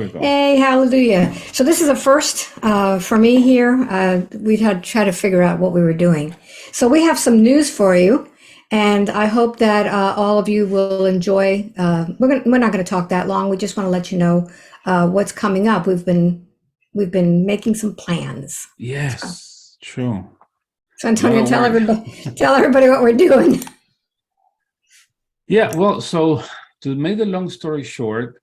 we go. Hey, hallelujah. So this is a first for me here. We had to try to figure out what we were doing. So we have some news for you, and I hope that all of you will enjoy. We're not going to talk that long. We just want to let you know what's coming up. We've been making some plans. Yes, true. So A lot Antonio, of work. tell everybody what we're doing. Yeah, well, so to make the long story short,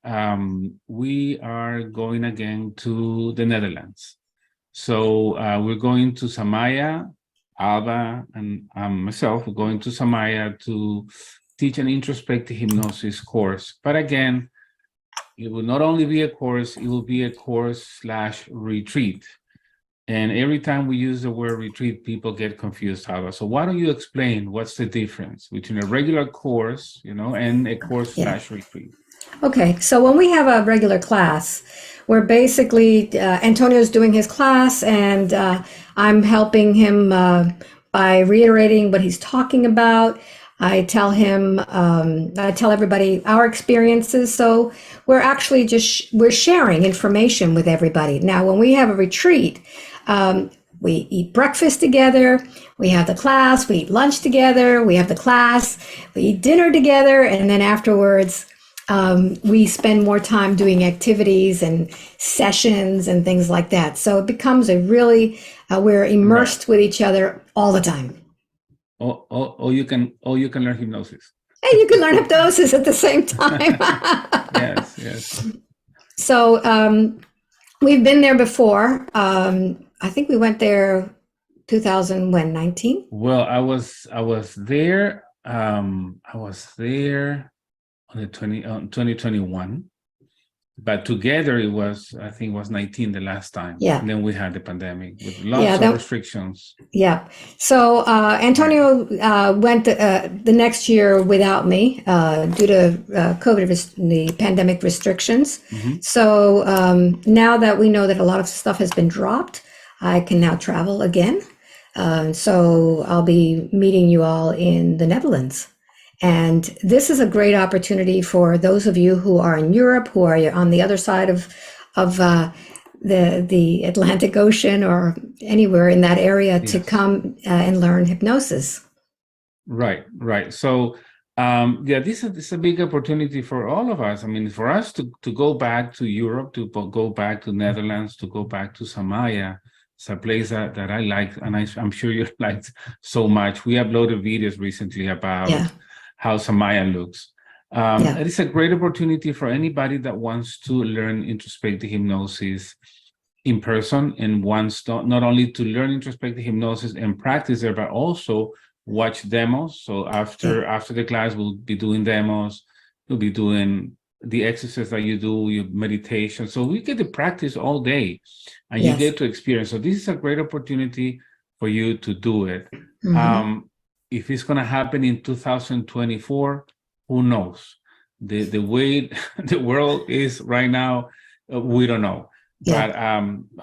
we are going again to the Netherlands. So we're going to Samaya, Alba, and myself, we're going to Samaya to teach an introspective hypnosis course. But again, it will not only be a course, it will be a course/retreat. And every time we use the word retreat, people get confused, Alba. So why don't you explain what's the difference between a regular course, and a Yeah. course/retreat? Okay, so when we have a regular class, where basically Antonio's doing his class and I'm helping him by reiterating what he's talking about. I tell everybody our experiences. So we're actually we're sharing information with everybody. Now, when we have a retreat, we eat breakfast together, we have the class, we eat lunch together, we have the class, we eat dinner together, and then afterwards, we spend more time doing activities and sessions and things like that. So it becomes we're immersed with each other all the time. Or you can learn hypnosis. And you can learn hypnosis at the same time. Yes. So we've been there before. I think we went there 2019. Well, I was there. I was there on 2021, but together I think it was 19 the last time. Yeah. And then we had the pandemic with lots of restrictions. Yeah. So Antonio went the next year without me due to the pandemic restrictions. Mm-hmm. So now that we know that a lot of stuff has been dropped, I can now travel again. So I'll be meeting you all in the Netherlands. And this is a great opportunity for those of you who are in Europe, who are on the other side of the Atlantic Ocean or anywhere in that area, to come and learn hypnosis. Right. So, this is a big opportunity for all of us. I mean, for us to go back to Europe, to go back to Netherlands, to go back to Samaya. It's a place that I like, and I'm sure you liked so much. We uploaded videos recently about how Samaya looks. It is a great opportunity for anybody that wants to learn introspective hypnosis in person and wants not only to learn introspective hypnosis and practice there, but also watch demos. So after the class, we'll be doing demos. We'll be doing the exercise that you do, your meditation. So we get to practice all day, and you get to experience. So this is a great opportunity for you to do it. Mm-hmm. If it's going to happen in 2024, who knows? The way the world is right now, we don't know. Yeah. But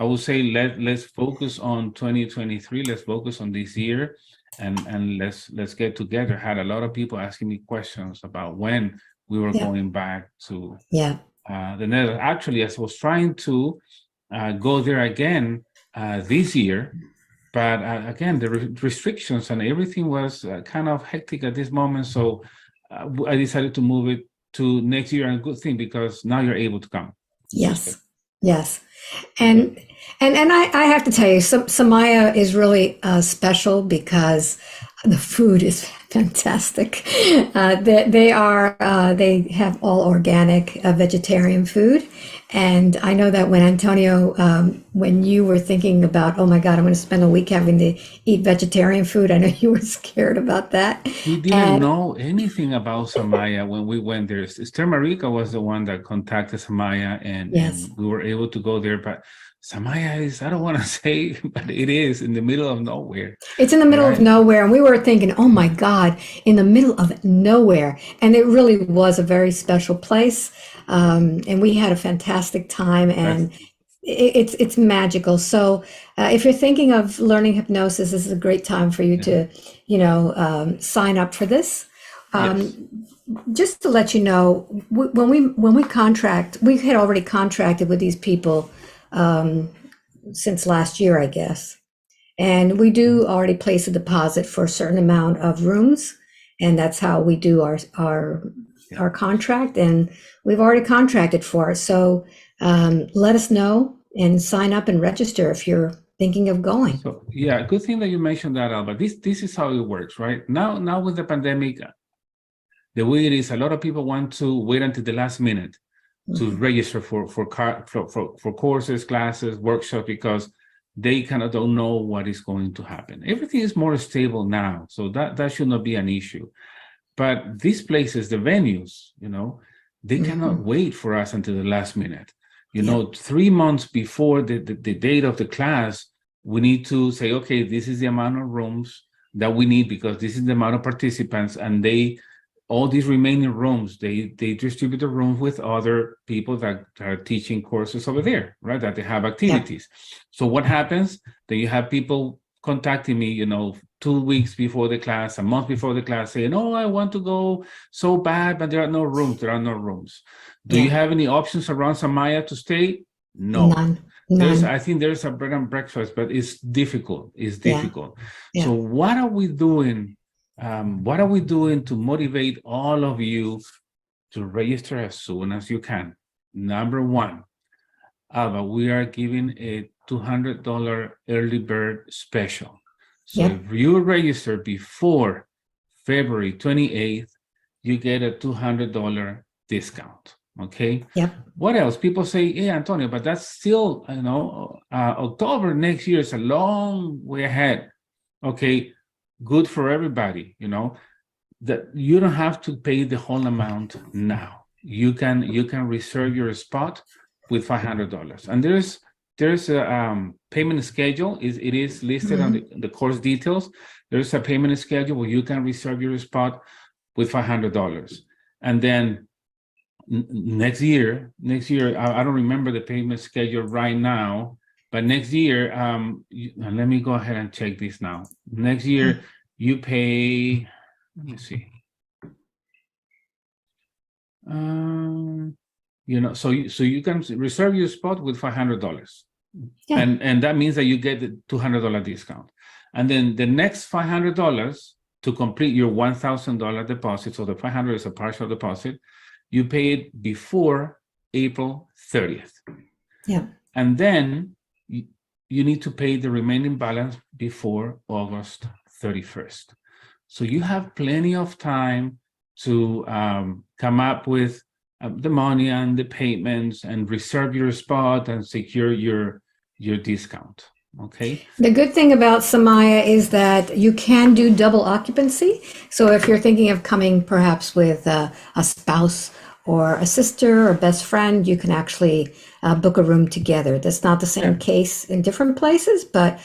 I would say let's focus on 2023. Let's focus on this year, and let's get together. Had a lot of people asking me questions about when we were going back to the Netherlands. Actually, I was trying to go there again this year. But again, the restrictions and everything was kind of hectic at this moment. So I decided to move it to next year, and a good thing, because now you're able to come. Yes. And I have to tell you, Samaya is really special because the food is fantastic. They have all organic vegetarian food. And I know that when Antonio, when you were thinking about, oh my God, I'm going to spend a week having to eat vegetarian food, I know you were scared about that. We didn't know anything about Samaya when we went there. Esther Marica was the one that contacted Samaya, and we were able to go there. But Samaya is, I don't want to say, but it is in the middle of nowhere. It's in the middle of nowhere. And we were thinking, oh my God, in the middle of nowhere. And it really was a very special place. And we had a fantastic time, and it's magical. So if you're thinking of learning hypnosis, this is a great time for you to, sign up for this. Yes. Just to let you know, when we contract, we had already contracted with these people since last year, I guess. And we do already place a deposit for a certain amount of rooms, and that's how we do Yeah. our contract. And we've already contracted for it. So let us know and sign up and register if you're thinking of going. So yeah, good thing that you mentioned that, Alba. This is how it works, right? Now with the pandemic, the way it is, a lot of people want to wait until the last minute to register for courses, classes, workshops, because they kind of don't know what is going to happen. Everything is more stable now, so that should not be an issue. But these places, the venues, they cannot wait for us until the last minute. 3 months before the date of the class, we need to say, okay, this is the amount of rooms that we need because this is the amount of participants, and all these remaining rooms, they distribute the rooms with other people that are teaching courses over there, right? That they have activities. So what happens? That you have people contacting me, 2 weeks before the class, a month before the class, saying, "Oh, I want to go so bad, but there are no rooms. There are no rooms. Do you have any options around Samaya to stay?" No. None. I think there's a bed and breakfast, but it's difficult. It's Yeah. difficult. Yeah. So what are we doing? What are we doing to motivate all of you to register as soon as you can? Number one, Alba, we are giving a $200 early bird special. So if you register before February 28th, you get a $200 discount. Okay. Yep. What else? People say, "Hey, Antonio, but that's still, October next year is a long way ahead." Okay. Good for everybody, that you don't have to pay the whole amount now. You can reserve your spot with $500, and there's a payment schedule. It is listed on the course details. There's a payment schedule where you can reserve your spot with $500, and then next year, I don't remember the payment schedule right now, but next year, let me go ahead and check this now. Next year, you pay, let me see. So you can reserve your spot with $500. Yeah. And that means that you get the $200 discount. And then the next $500 to complete your $1,000 deposit, so the $500 is a partial deposit, you pay it before April 30th. Yeah. And then you need to pay the remaining balance before August 31st. So you have plenty of time to come up with the money and the payments and reserve your spot and secure your discount. Okay. The good thing about Samaya is that you can do double occupancy. So if you're thinking of coming perhaps with a spouse or a sister or best friend, you can actually book a room together. That's not the same case in different places, but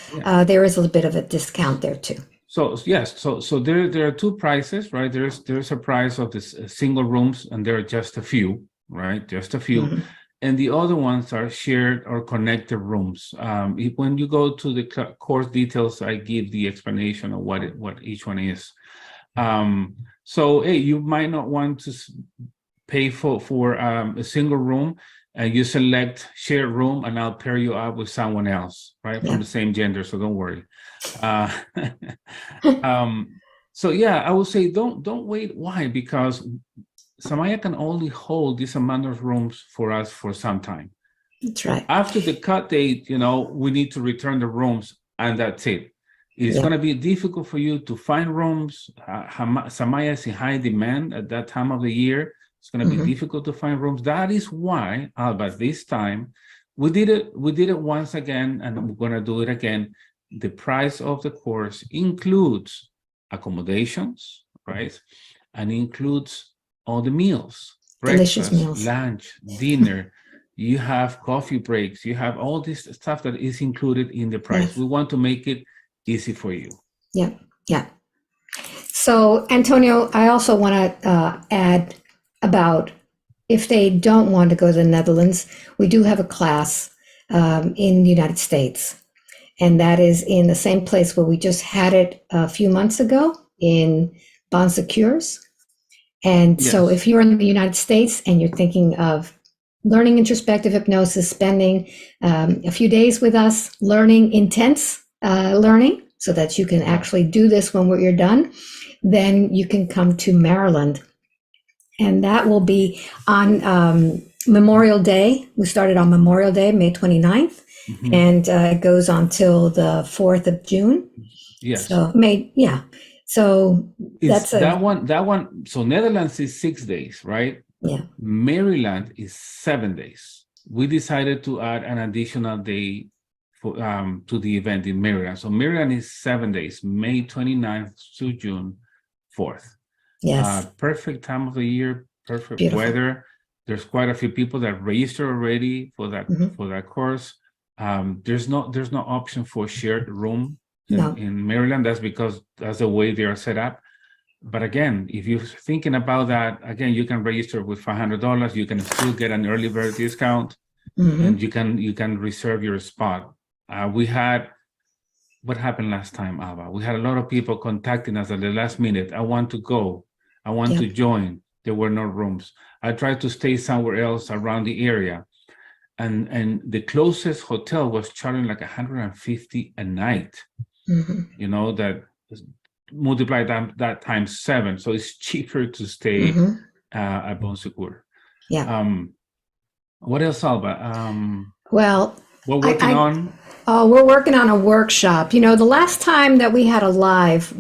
there is a little bit of a discount there too. So yes, so there are two prices, right? There's a price of this single rooms, and there are just a few, right? Just a few. And the other ones are shared or connected rooms. When you go to the course details, I give the explanation of what each one is. So hey, you might not want to pay for a single room, and you select shared room, and I'll pair you up with someone else, right, from the same gender. So don't worry. So yeah, I would say don't wait. Why? Because Samaya can only hold this amount of rooms for us for some time. That's right. After the cut date, we need to return the rooms, and that's it. It's going to be difficult for you to find rooms. Samaya is in high demand at that time of the year. It's going to be difficult to find rooms. That is why, Alba, this time we did it once again, and we're going to do it again. The price of the course includes accommodations, right? And includes all the meals, breakfast, meals, lunch, dinner. You have coffee breaks. You have all this stuff that is included in the price. Yes. We want to make it easy for you. Yeah. So, Antonio, I also want to add about if they don't want to go to the Netherlands, we do have a class in the United States. And that is in the same place where we just had it a few months ago in Bon Secours. And so Yes. if you're in the United States and you're thinking of learning introspective hypnosis, spending a few days with us, learning intense learning so that you can Yeah. actually do this when you're done, then you can come to Maryland. And that will be on Memorial Day. We started on Memorial Day, May 29th, Mhm. and it goes on till the 4th of June. Yes. So May, yeah. So Is that's a, that one? So Netherlands is 6 days, right? yeah. Maryland is 7 days. We decided to add an additional day for to the event in Maryland. So Maryland is 7 days, May 29th to June 4th. Yes. Perfect time of the year, perfect Beautiful. weather. There's quite a few people that registered already Hmm. for that course. There's no option for shared room No. in Maryland. That's because that's the way they are set up. But again, if you're thinking about that, again, you can register with $500. You can still get an early bird discount, Hmm. and you can reserve your spot. We had what happened last time, Alba. We had a lot of people contacting us at the last minute. I want to go. I want to Yep. join. There were no rooms. I tried to stay somewhere else around the area, and the closest hotel was charging like 150 a night. Hmm. That multiply that times 7, so it's cheaper to stay Hmm. at Bon Secours. Yeah. Um, what else, Alba? Well, We're working I on. oh, we're working on a workshop. The last time that we had a live,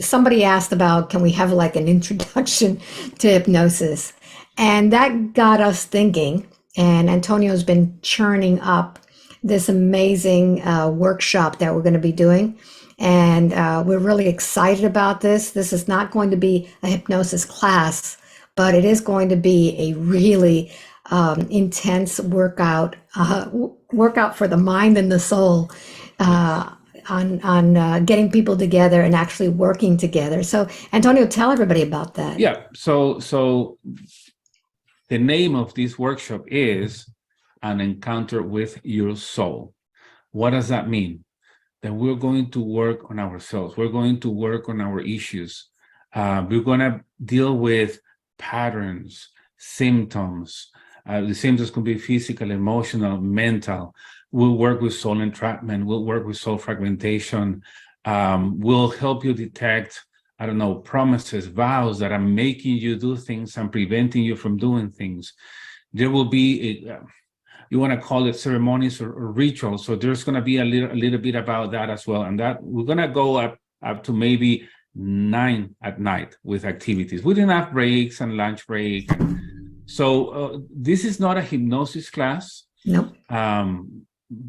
somebody asked about can we have like an introduction to hypnosis, and that got us thinking. And Antonio's been churning up this amazing workshop that we're going to be doing, and we're really excited about this. This is not going to be a hypnosis class, but it is going to be a really intense workout for the mind and the soul, Yes. uh, on getting people together and actually working together. So, Antonio, tell everybody about that. Yeah. So the name of this workshop is An Encounter with Your Soul. What does that mean? That we're going to work on ourselves. We're going to work on our issues. We're going to deal with patterns, symptoms. The symptoms can be physical, emotional, mental. We'll work with soul entrapment. We'll work with soul fragmentation. We'll help you detect, I don't know, promises, vows that are making you do things and preventing you from doing things. There will be you want to call it ceremonies or rituals. So there's going to be a little bit about that as well. And that we're going to go up to maybe 9 at night with activities. We didn't have breaks and lunch break. So this is not a hypnosis class. No.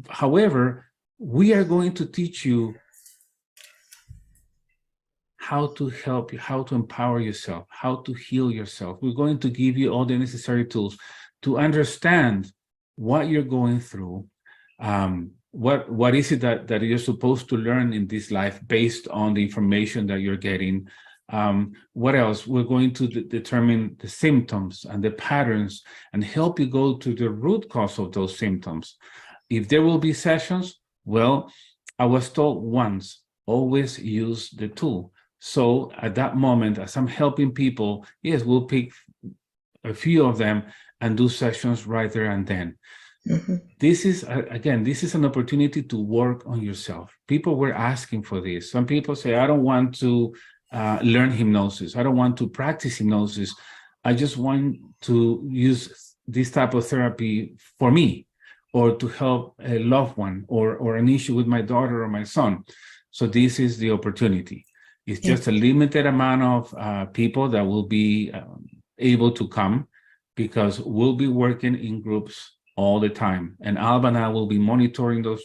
However, we are going to teach you how to help you, how to empower yourself, how to heal yourself. We're going to give you all the necessary tools to understand what you're going through, what is it that you're supposed to learn in this life based on the information that you're getting. What else? We're going to determine the symptoms and the patterns and help you go to the root cause of those symptoms. If there will be sessions, well, I was told once, always use the tool. So at that moment, as I'm helping people, yes, we'll pick a few of them and do sessions right there and then. Hmm. This is, again, this is an opportunity to work on yourself. People were asking for this. Some people say, I don't want to learn hypnosis. I don't want to practice hypnosis. I just want to use this type of therapy for me or to help a loved one or an issue with my daughter or my son. So this is the opportunity. It's Yeah. just a limited amount of people that will be able to come because we'll be working in groups all the time. And Alba and I will be monitoring those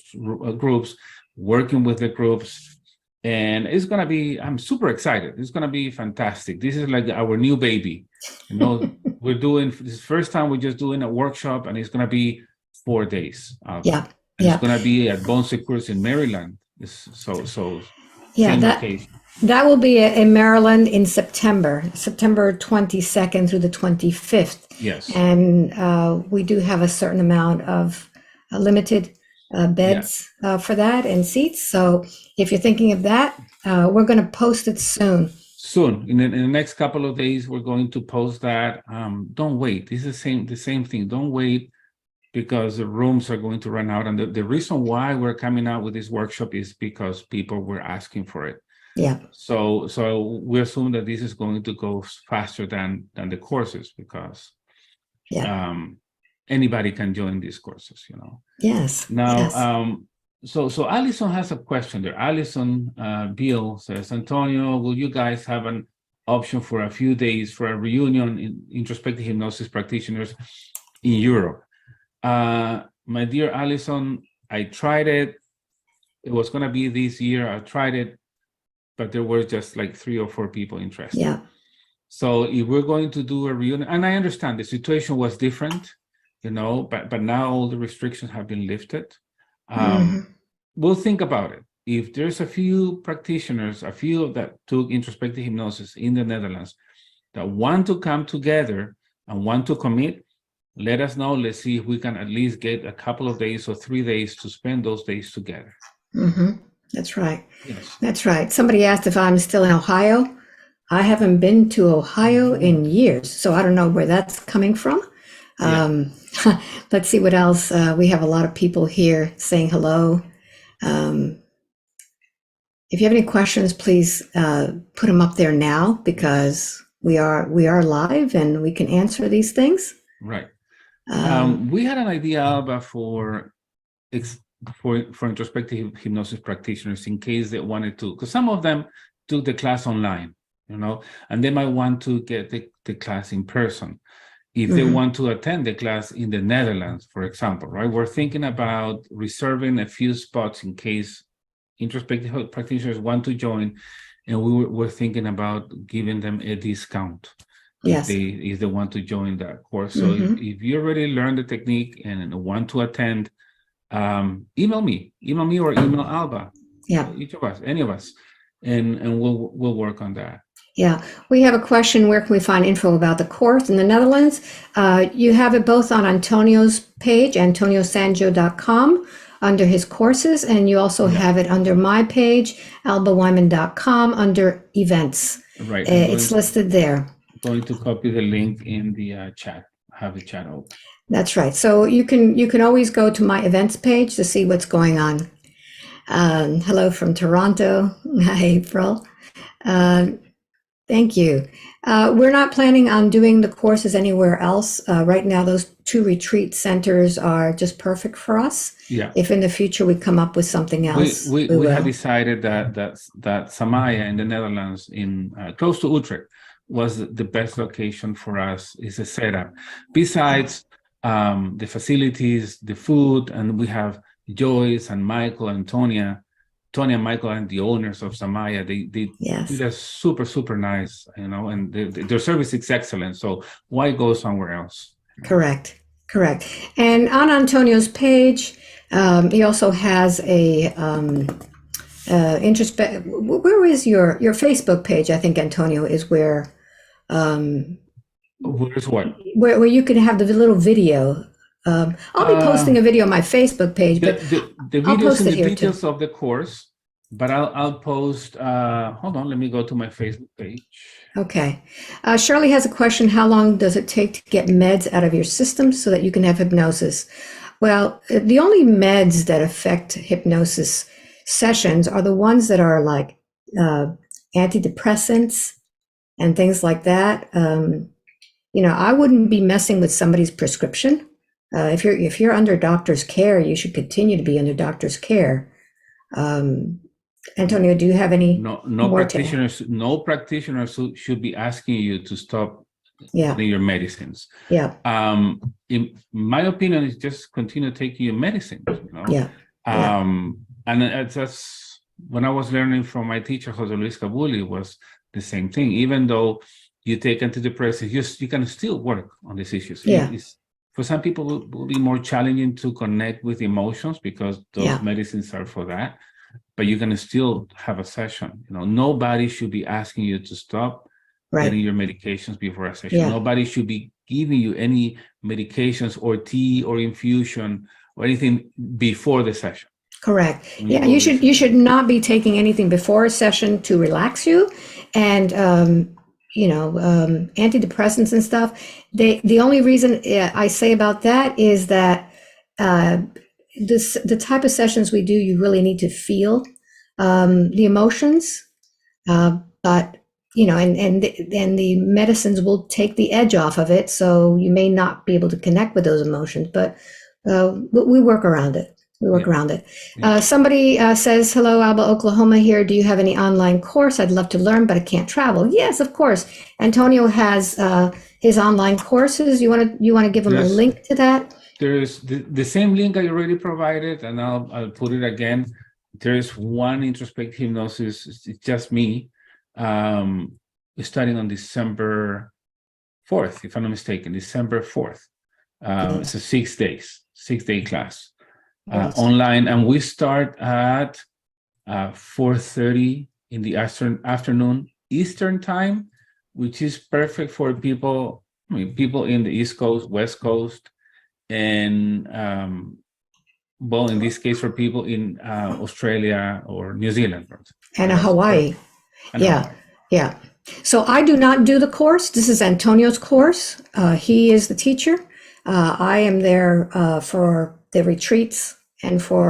groups, working with the groups. And it's going to be, I'm super excited. It's going to be fantastic. This is like our new baby. We're doing this first time, we're just doing a workshop, and it's going to be 4 days. Yeah. And it's Yeah. going to be at Bon Secours in Maryland. So Yeah. same location. That will be in Maryland in September 22nd through the 25th. Yes. And we do have a certain amount of limited beds for that and seats. So if you're thinking of that, we're going to post it soon. soon. In the next couple of days, we're going to post that. Don't wait. This is the same thing. Don't wait, because the rooms are going to run out. And the reason why we're coming out with this workshop is because people were asking for it. Yeah. So we assume that this is going to go faster than the courses, because anybody can join these courses, Yes. Now, yes. So Allison has a question there. Allison Beal says, Antonio, will you guys have an option for a few days for a reunion in introspective hypnosis practitioners in Europe? My dear Allison, I tried it. It was going to be this year. I tried it, but there were just like 3 or 4 people interested. Yeah. So if we're going to do a reunion, and I understand the situation was different, but now all the restrictions have been lifted. We'll think about it. If there's a few practitioners, a few that took introspective hypnosis in the Netherlands that want to come together and want to commit, let us know. Let's see if we can at least get a couple of days or 3 days to spend those days together. That's right. Yes. That's right. Somebody asked if I'm still in Ohio. I haven't been to Ohio in years, so I don't know where that's coming from. Let's see what else. We have a lot of people here saying hello. If you have any questions, please put them up there now, because we are live and we can answer these things. Right. We had an idea, Alba, for introspective hypnosis practitioners, in case they wanted to, because some of them took the class online, and they might want to get the class in person. If they want to attend the class in the Netherlands, for example, right? We're thinking about reserving a few spots in case introspective practitioners want to join, and we're thinking about giving them a discount if they want to join that course. So if you already learned the technique and want to attend, email me or email Alba. Each of us, any of us, and we'll work on that. Yeah, we have a question. Where can we find info about the course in the Netherlands? You have it both on Antonio's page, antoniosangio.com, under his courses, and you also have it under my page, albaweinman.com, under events. Right. It's listed there. I'm going to copy the link in the chat. Have the chat open. That's right. So you can always go to my events page to see what's going on. Hello from Toronto. Hi, April. Thank you. We're not planning on doing the courses anywhere else. Right now, those 2 retreat centers are just perfect for us. Yeah. If in the future we come up with something else, we have decided that Samaya in the Netherlands, in close to Utrecht, was the best location for us. Is a setup. Besides the facilities, the food, and we have Joyce and Michael and Tonya and Michael and the owners of Samaya. They're super nice, and their service is excellent. So why go somewhere else? Correct. And on Antonio's page, he also has a where is your Facebook page? I think, Antonio, is where where's what? Where you can have the little video. I'll be posting a video on my Facebook page, but the videos and the details of the course. But I'll post. Hold on, let me go to my Facebook page. Okay. Shirley has a question. How long does it take to get meds out of your system so that you can have hypnosis? Well, the only meds that affect hypnosis sessions are the ones that are like antidepressants and things like that. I wouldn't be messing with somebody's prescription. If you're under doctor's care, you should continue to be under doctor's care. Antonio, do you have any? No practitioners should be asking you to stop your medicines. Yeah. In my opinion, is just continue taking your medicines. And that's when I was learning from my teacher, Jose Luis Cabuli, was the same thing. Even though you take antidepressants, you can still work on these issues. For some people, it will be more challenging to connect with emotions because those medicines are for that. But you can still have a session. Nobody should be asking you to stop getting your medications before a session. Nobody should be giving you any medications or tea or infusion or anything before the session. Correct. when Yeah, go you research. should not be taking anything before a session to relax you, and antidepressants and stuff. The only reason I say about that is that uh, the type of sessions we do, you really need to feel the emotions, but and the medicines will take the edge off of it, so you may not be able to connect with those emotions, but we work around it. We work Yeah. around it. Yeah. Somebody says, hello, Alba, Oklahoma here. Do you have any online course? I'd love to learn, but I can't travel. Yes, of course. Antonio has his online courses. You want to give him a There's link to that? there's the same link I already provided, and I'll put it again. There's one introspective hypnosis. It's just me, starting on December 4th, if I'm not mistaken, December 4th. It's a 6 day class Yes. online, and we start at 4:30 in the afternoon Eastern time, which is perfect for people. I mean, people in the East Coast, West Coast, and well, in this case, for people in Australia or New Zealand, And right? a That's Hawaii. perfect. And Yeah, Hawaii. yeah. So I do not do the course. This is Antonio's course. He is the teacher. I am there for the retreats and for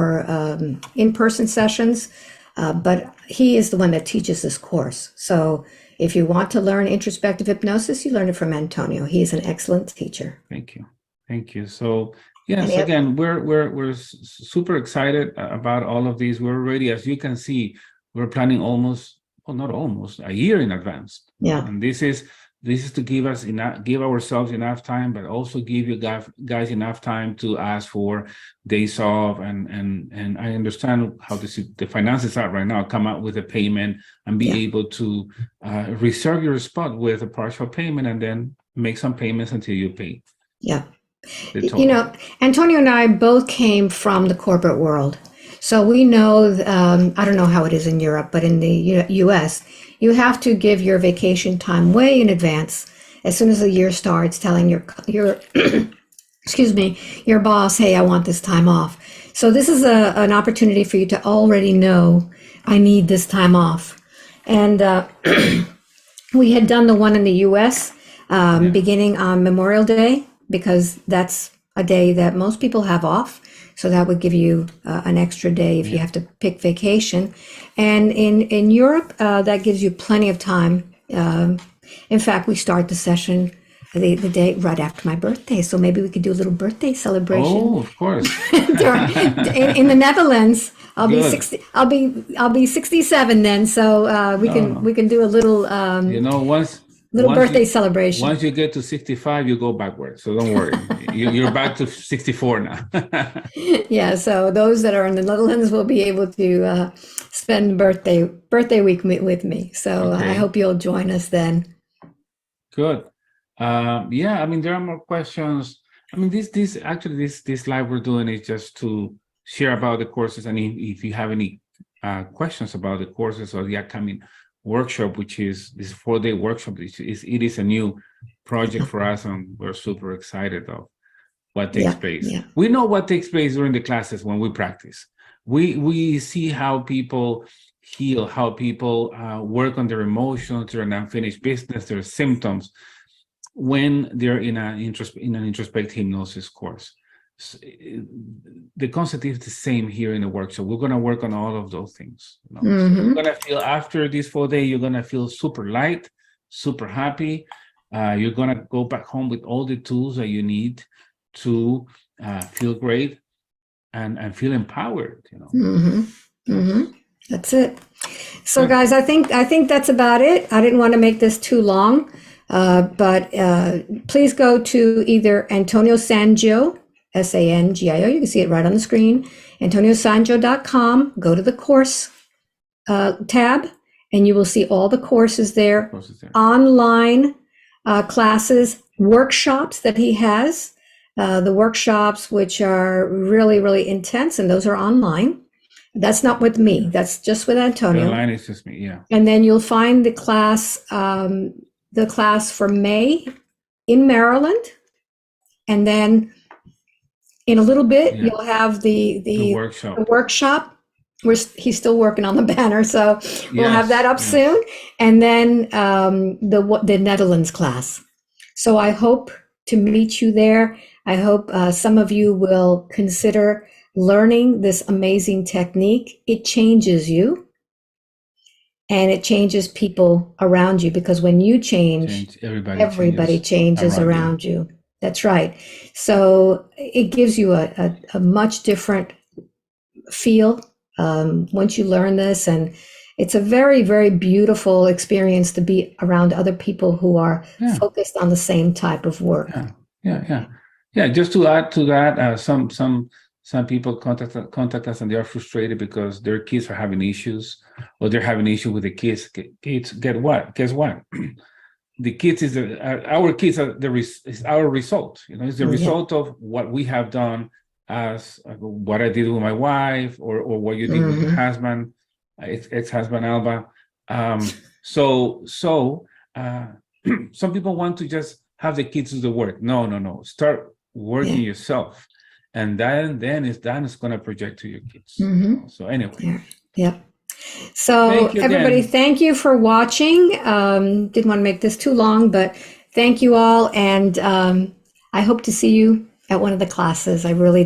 in-person sessions, but he is the one that teaches this course. So if you want to learn introspective hypnosis, you learn it from Antonio. He is an excellent teacher. Thank you. Thank you. So And yes, he, again, we're super excited about all of these. We're already, as you can see, we're planning almost, well, not almost, a year in advance. yeah, And this is to give ourselves enough time, but also give you guys enough time to ask for days off. And I understand how the finances are right now. Come out with a payment and be yeah, able to reserve your spot with a partial payment, and then make some payments until you pay yeah. the You total. know, Antonio and I both came from the corporate world. So we know, I don't know how it is in Europe, but in the US, you have to give your vacation time way in advance. As soon as the year starts, telling your excuse me, your boss, hey, I want this time off. So this is an opportunity for you to already know, I need this time off. And we had done the one in the US Yeah. beginning on Memorial Day, because that's a day that most people have off. So that would give you an extra day if you Yeah. have to pick vacation. And in Europe, that gives you plenty of time. In fact, we start the session the day right after my birthday. So maybe we could do a little birthday celebration Oh, of course. in the Netherlands. I'll be Good. 60. I'll be 67 then. So No, we can do a little once little once birthday you celebration. once you get to 65, you go backwards. So don't worry. You're back to 64 now. Yeah, so those that are in the Netherlands will be able to spend birthday week with me. So I Okay, hope you'll join us then. good. Yeah, I mean, there are more questions. I mean, this live we're doing is just to share about the courses, and if you have any questions about the courses or the upcoming workshop, which is this 4-day workshop, it is a new project for us, and we're super excited of what takes Yeah, place. yeah, We know what takes place during the classes when we practice. We see how people heal, how people work on their emotions, their unfinished business, their symptoms, when they're in an introspective hypnosis course. The concept is the same here in the workshop. We're going to work on all of those things. So you're going to feel, after this 4 day, you're going to feel super light, super happy. You're going to go back home with all the tools that you need to feel great and feel empowered. That's it. So, Good. guys, I think that's about it. I didn't want to make this too long, but please go to either Antonio Sangio, Sangio. You can see it right on the screen. AntonioSangio.com. Go to the course tab, and you will see all the courses there. Online classes, workshops that he has. The workshops, which are really, really intense, and those are online. That's not with me. That's just with The Antonio. line is just me, yeah. And then you'll find the class for May in Maryland. And then In a little bit, Yeah. you'll have the The the, the workshop. workshop. He's still working on the banner, so we'll have that Yes, up yes. soon. And then the Netherlands class. So I hope to meet you there. I hope some of you will consider learning this amazing technique. It changes you and it changes people around you, because when you change, Change. Everybody everybody changes changes around you. around you. That's right. So it gives you a much different feel once you learn this. And it's a very, very beautiful experience to be around other people who are Yeah, focused on the same type of work. yeah, yeah, yeah. Yeah, just to add to that, some people contact us and they are frustrated because their kids are having issues, or they're having issue with the kids. Kids get what? Guess what? The kids is our kids are is our result. You know, it's the Yeah. result of what we have done, as what I did with my wife, or what you did with your Mhm. husband, ex-husband Alba. So some people want to just have the kids do the work. No, no, no. Start working Yeah. yourself, and then it's going to project to your kids. Mhm. So anyway, Yeah. Yep. So thank you everybody, again. thank you for watching. Didn't want to make this too long, but thank you all. And I hope to see you at one of the classes. I really do.